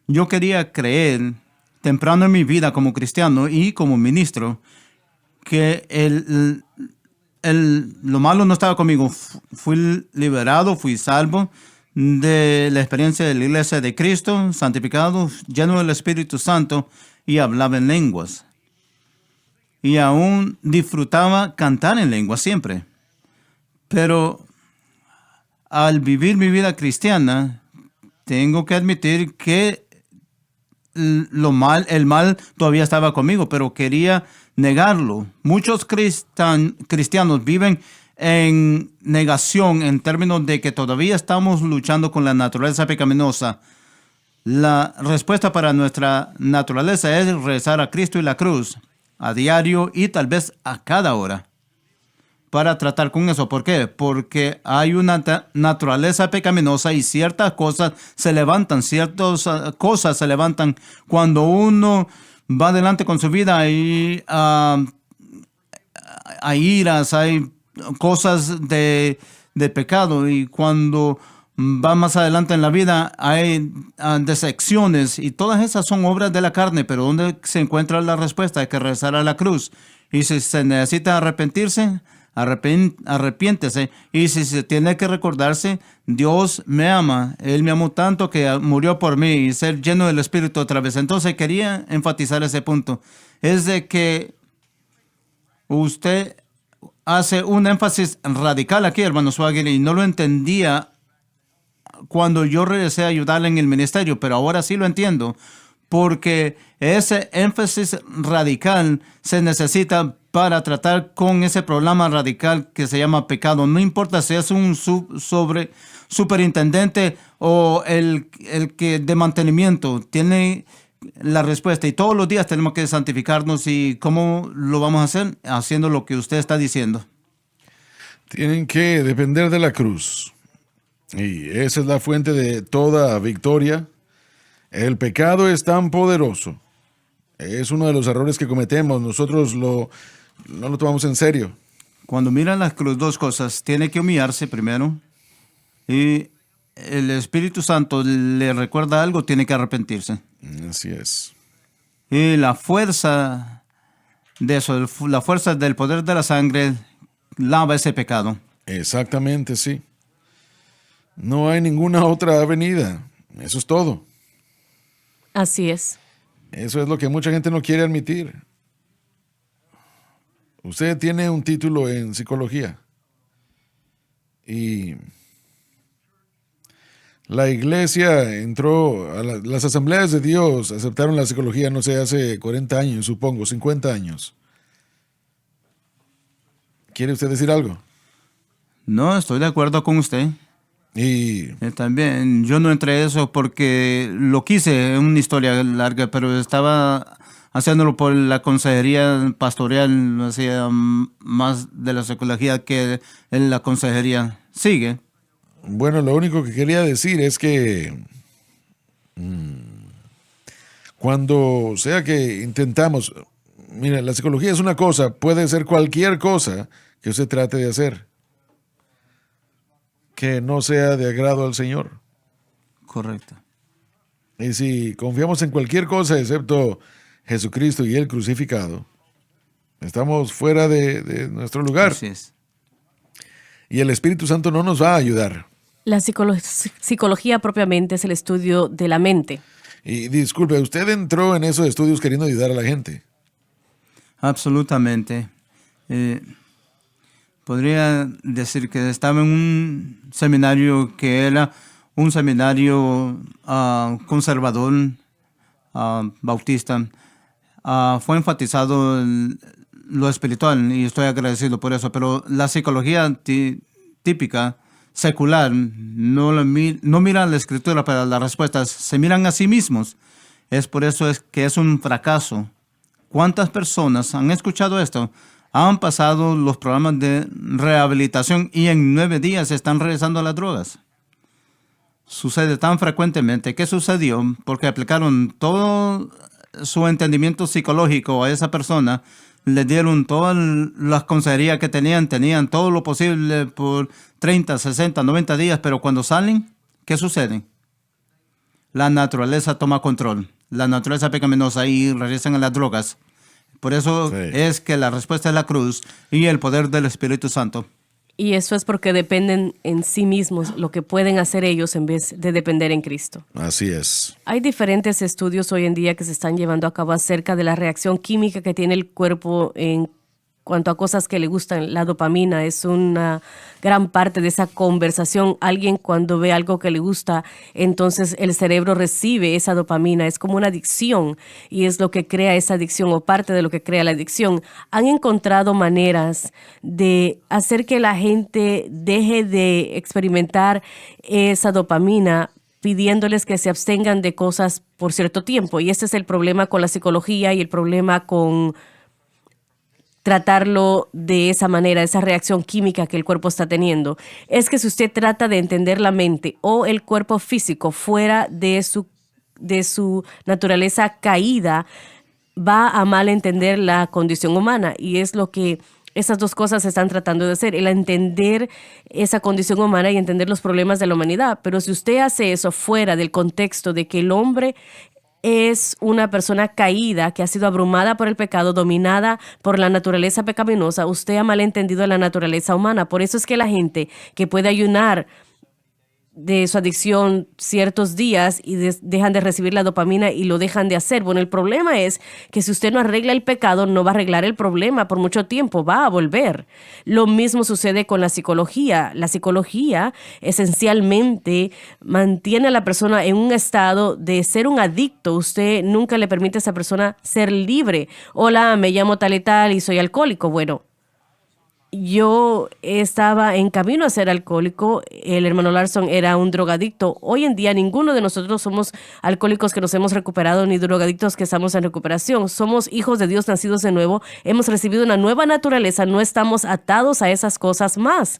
yo quería creer temprano en mi vida como cristiano y como ministro, que lo malo no estaba conmigo. Fui liberado, fui salvo de la experiencia de la iglesia de Cristo, santificado, lleno del Espíritu Santo y hablaba en lenguas. Y aún disfrutaba cantar en lenguas siempre. Pero al vivir mi vida cristiana, tengo que admitir que el mal todavía estaba conmigo, pero quería negarlo. Muchos cristianos viven en negación en términos de que todavía estamos luchando con la naturaleza pecaminosa. La respuesta para nuestra naturaleza es rezar a Cristo y la cruz a diario y tal vez a cada hora. para tratar con eso. ¿Por qué? Porque hay una naturaleza pecaminosa y ciertas cosas se levantan, ciertas cosas se levantan cuando uno va adelante con su vida y hay iras, hay cosas de pecado, y cuando va más adelante en la vida hay decepciones, y todas esas son obras de la carne. Pero ¿dónde se encuentra la respuesta? Hay que regresar a la cruz. Y si se necesita arrepentirse, arrepiéntese. Y si se tiene que recordarse, Dios me ama, Él me amó tanto que murió por mí, y ser lleno del Espíritu otra vez. Entonces quería enfatizar ese punto. Es de que usted hace un énfasis radical aquí, hermano Swagger, y no lo entendía cuando yo regresé a ayudarle en el ministerio, pero ahora sí lo entiendo, porque ese énfasis radical se necesita para tratar con ese problema radical que se llama pecado. No importa si es un superintendente o el que de mantenimiento, tiene la respuesta. Y todos los días tenemos que santificarnos. ¿Y cómo lo vamos a hacer? Haciendo lo que usted está diciendo. Tienen que depender de la cruz. Y esa es la fuente de toda victoria. El pecado es tan poderoso. Es uno de los errores que cometemos. Nosotros no lo tomamos en serio. Cuando miran la cruz, dos cosas. Tiene que humillarse primero. Y el Espíritu Santo le recuerda algo, tiene que arrepentirse. Así es. Y la fuerza de eso, la fuerza del poder de la sangre, lava ese pecado. Exactamente, sí. No hay ninguna otra avenida. Eso es todo. Así es. Eso es lo que mucha gente no quiere admitir. Usted tiene un título en psicología. Y la iglesia entró a las asambleas de Dios, aceptaron la psicología, no sé, hace 40 años, supongo, 50 años. ¿Quiere usted decir algo? No, estoy de acuerdo con usted. Y También yo no entré a eso porque lo quise, es una historia larga, pero estaba haciéndolo por la consejería pastoral, hacía más de la psicología que en la consejería. Sigue. bueno, lo único que quería decir es que cuando sea que intentamos, mira, la psicología es una cosa, puede ser cualquier cosa que usted trate de hacer que no sea de agrado al Señor. Correcto. Y si confiamos en cualquier cosa excepto Jesucristo y el crucificado, estamos fuera de nuestro lugar. Así es. Y el Espíritu Santo no nos va a ayudar. La psicología propiamente es el estudio de la mente. Y disculpe, usted entró en esos estudios queriendo ayudar a la gente. Absolutamente. Podría decir que estaba en un seminario que era un seminario conservador, bautista. Fue enfatizado lo espiritual y estoy agradecido por eso, pero la psicología típica, secular, no mira la escritura para las respuestas, se miran a sí mismos. Es por eso que es un fracaso. ¿Cuántas personas han escuchado esto? Han pasado los programas de rehabilitación y en 9 días están regresando a las drogas. Sucede tan frecuentemente. ¿Qué sucedió? Porque aplicaron todo su entendimiento psicológico a esa persona, le dieron todas las consejerías que tenían todo lo posible por 30, 60, 90 días, pero cuando salen, ¿qué sucede? La naturaleza toma control, la naturaleza pecaminosa, y regresan a las drogas. Por eso Sí. es que la respuesta es la cruz y el poder del Espíritu Santo. Y eso es porque dependen en sí mismos, lo que pueden hacer ellos en vez de depender en Cristo. Así es. Hay diferentes estudios hoy en día que se están llevando a cabo acerca de la reacción química que tiene el cuerpo en cuanto a cosas que le gustan. La dopamina es una gran parte de esa conversación. Alguien cuando ve algo que le gusta, entonces el cerebro recibe esa dopamina. Es como una adicción y es lo que crea esa adicción o parte de lo que crea la adicción. Han encontrado maneras de hacer que la gente deje de experimentar esa dopamina pidiéndoles que se abstengan de cosas por cierto tiempo. Y ese es el problema con la psicología y el problema con tratarlo de esa manera, esa reacción química que el cuerpo está teniendo. Es que si usted trata de entender la mente o el cuerpo físico fuera de su naturaleza caída, va a mal entender la condición humana, y es lo que esas dos cosas están tratando de hacer, el entender esa condición humana y entender los problemas de la humanidad. Pero si usted hace eso fuera del contexto de que el hombre es una persona caída, que ha sido abrumada por el pecado, dominada por la naturaleza pecaminosa, usted ha malentendido la naturaleza humana. Por eso es que la gente que puede ayunar de su adicción ciertos días y dejan de recibir la dopamina y lo dejan de hacer. Bueno, el problema es que si usted no arregla el pecado, no va a arreglar el problema por mucho tiempo, va a volver. Lo mismo sucede con la psicología. La psicología esencialmente mantiene a la persona en un estado de ser un adicto. Usted nunca le permite a esa persona ser libre. Hola, me llamo tal y tal y soy alcohólico. Bueno, yo estaba en camino a ser alcohólico. El hermano Larson era un drogadicto. Hoy en día ninguno de nosotros somos alcohólicos que nos hemos recuperado ni drogadictos que estamos en recuperación. Somos hijos de Dios nacidos de nuevo. Hemos recibido una nueva naturaleza. No estamos atados a esas cosas más.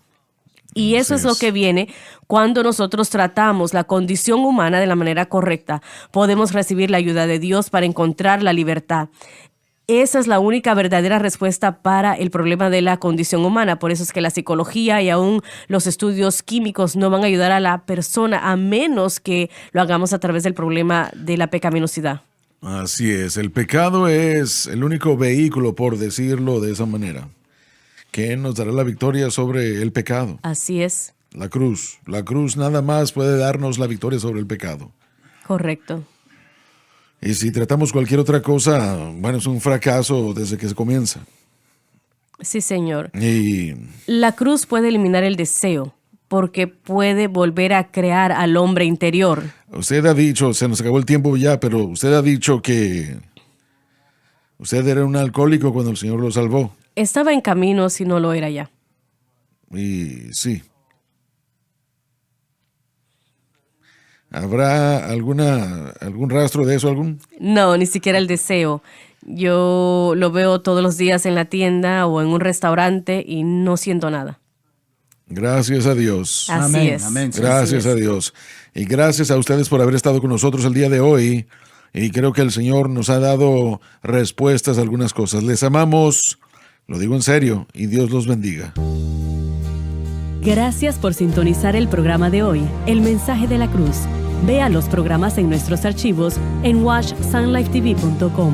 Y eso es lo que viene cuando nosotros tratamos la condición humana de la manera correcta. Podemos recibir la ayuda de Dios para encontrar la libertad. Esa es la única verdadera respuesta para el problema de la condición humana. Por eso es que la psicología y aún los estudios químicos no van a ayudar a la persona a menos que lo hagamos a través del problema de la pecaminosidad. Así es, el pecado es el único vehículo, por decirlo de esa manera, que nos dará la victoria sobre el pecado. Así es. La cruz nada más puede darnos la victoria sobre el pecado. Correcto. Y si tratamos cualquier otra cosa, bueno, es un fracaso desde que se comienza. Sí, señor. Y la cruz puede eliminar el deseo, porque puede volver a crear al hombre interior. Usted ha dicho, se nos acabó el tiempo ya, pero usted ha dicho que usted era un alcohólico cuando el Señor lo salvó. Estaba en camino si no lo era ya. Y sí. ¿Habrá algún rastro de eso? No, ni siquiera el deseo. Yo lo veo todos los días en la tienda o en un restaurante y no siento nada. Gracias a Dios. Así Amén, es. amén. Gracias a Dios. Y gracias a ustedes por haber estado con nosotros el día de hoy. Y creo que el Señor nos ha dado respuestas a algunas cosas. Les amamos, lo digo en serio, y Dios los bendiga. Gracias por sintonizar el programa de hoy, El Mensaje de la Cruz. Vea los programas en nuestros archivos en washsunlifetv.com.